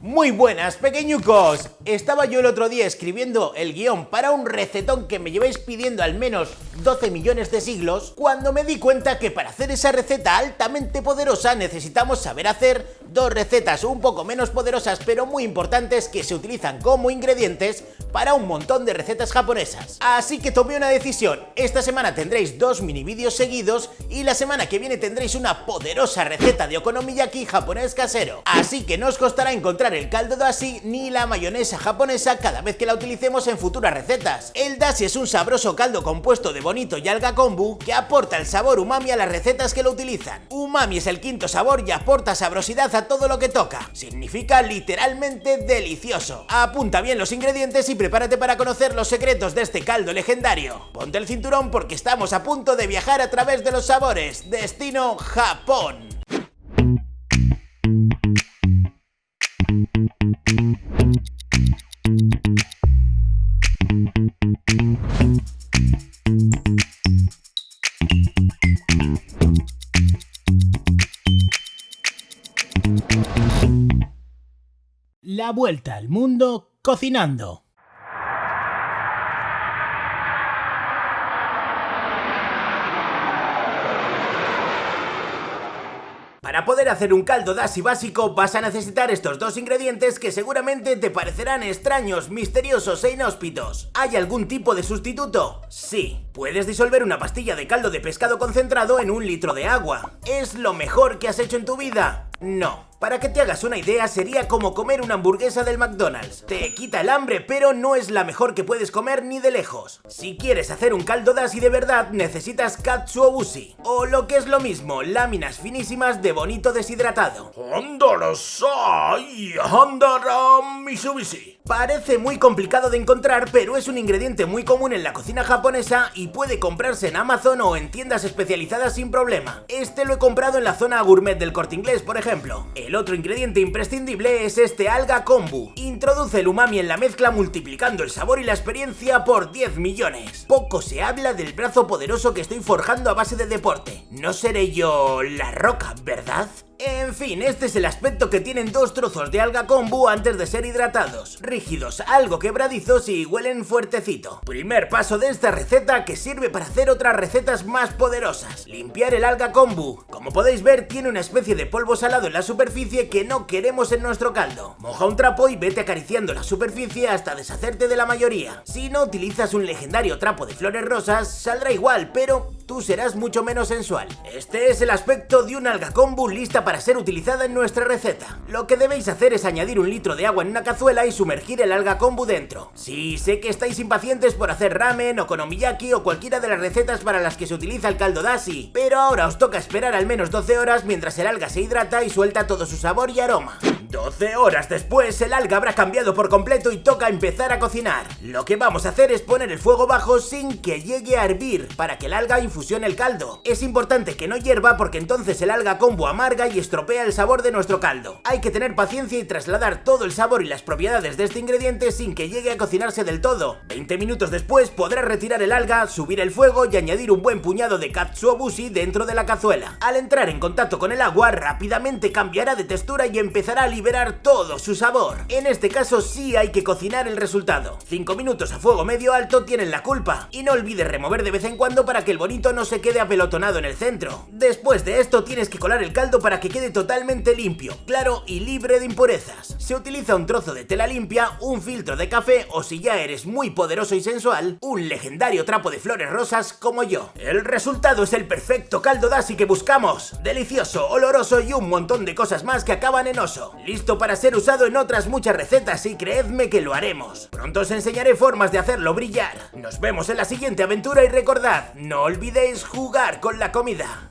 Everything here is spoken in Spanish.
Muy buenas, pequeñucos. Estaba yo el otro día escribiendo el guión para un recetón que me lleváis pidiendo al menos 12 millones de siglos, cuando me di cuenta que para hacer esa receta altamente poderosa necesitamos saber hacer dos recetas un poco menos poderosas pero muy importantes que se utilizan como ingredientes para un montón de recetas japonesas. Así que tomé una decisión. Esta semana tendréis dos mini vídeos seguidos y la semana que viene tendréis una poderosa receta de okonomiyaki japonés casero. Así que no os costará encontrar el caldo dashi ni la mayonesa japonesa cada vez que la utilicemos en futuras recetas. El dashi es un sabroso caldo compuesto de bonito y alga kombu que aporta el sabor umami a las recetas que lo utilizan. Umami es el quinto sabor y aporta sabrosidad a todo lo que toca. Significa literalmente delicioso. Apunta bien los ingredientes y prepárate para conocer los secretos de este caldo legendario. Ponte el cinturón porque estamos a punto de viajar a través de los sabores. Destino Japón. La vuelta al mundo cocinando. Para poder hacer un caldo dashi básico vas a necesitar estos dos ingredientes que seguramente te parecerán extraños, misteriosos e inhóspitos. ¿Hay algún tipo de sustituto? Sí. Puedes disolver una pastilla de caldo de pescado concentrado en 1 litro de agua. ¿Es lo mejor que has hecho en tu vida? No. Para que te hagas una idea, sería como comer una hamburguesa del McDonald's. Te quita el hambre, pero no es la mejor que puedes comer ni de lejos. Si quieres hacer un caldo dashi de verdad, necesitas katsuobushi, o lo que es lo mismo, láminas finísimas de bonito deshidratado. Parece muy complicado de encontrar, pero es un ingrediente muy común en la cocina japonesa y puede comprarse en Amazon o en tiendas especializadas sin problema. Este lo he comprado en la zona gourmet del Corte Inglés, por ejemplo. El otro ingrediente imprescindible es este alga kombu. Introduce el umami en la mezcla multiplicando el sabor y la experiencia por 10 millones. Poco se habla del brazo poderoso que estoy forjando a base de deporte. No seré yo la Roca, ¿verdad? En fin, este es el aspecto que tienen dos trozos de alga kombu antes de ser hidratados. Rígidos, algo quebradizos y huelen fuertecito. Primer paso de esta receta que sirve para hacer otras recetas más poderosas. Limpiar el alga kombu. Como podéis ver, tiene una especie de polvo salado en la superficie que no queremos en nuestro caldo. Moja un trapo y vete acariciando la superficie hasta deshacerte de la mayoría. Si no utilizas un legendario trapo de flores rosas, saldrá igual, pero tú serás mucho menos sensual. Este es el aspecto de una alga kombu lista para ser utilizada en nuestra receta. Lo que debéis hacer es añadir 1 litro de agua en una cazuela y sumergir el alga kombu dentro. Sí, sé que estáis impacientes por hacer ramen, okonomiyaki o cualquiera de las recetas para las que se utiliza el caldo dashi, pero ahora os toca esperar al menos 12 horas mientras el alga se hidrata y suelta todo su sabor y aroma. 12 horas después, el alga habrá cambiado por completo y toca empezar a cocinar. Lo que vamos a hacer es poner el fuego bajo sin que llegue a hervir, para que el alga infusione el caldo. Es importante que no hierva porque entonces el alga kombu amarga y estropea el sabor de nuestro caldo. Hay que tener paciencia y trasladar todo el sabor y las propiedades de este ingrediente sin que llegue a cocinarse del todo. 20 minutos después podrás retirar el alga, subir el fuego y añadir un buen puñado de katsuobushi dentro de la cazuela. Al entrar en contacto con el agua, rápidamente cambiará de textura y empezará a liberar todo su sabor. En este caso sí hay que cocinar el resultado. 5 minutos a fuego medio alto tienen la culpa. Y no olvides remover de vez en cuando para que el bonito no se quede apelotonado en el centro. Después de esto tienes que colar el caldo para que quede totalmente limpio, claro y libre de impurezas. Se utiliza un trozo de tela limpia, un filtro de café o, si ya eres muy poderoso y sensual, un legendario trapo de flores rosas como yo. El resultado es el perfecto caldo dashi que buscamos. Delicioso, oloroso y un montón de cosas más que acaban en oso. Listo para ser usado en otras muchas recetas y creedme que lo haremos. Pronto os enseñaré formas de hacerlo brillar. Nos vemos en la siguiente aventura y recordad, no olvidéis jugar con la comida.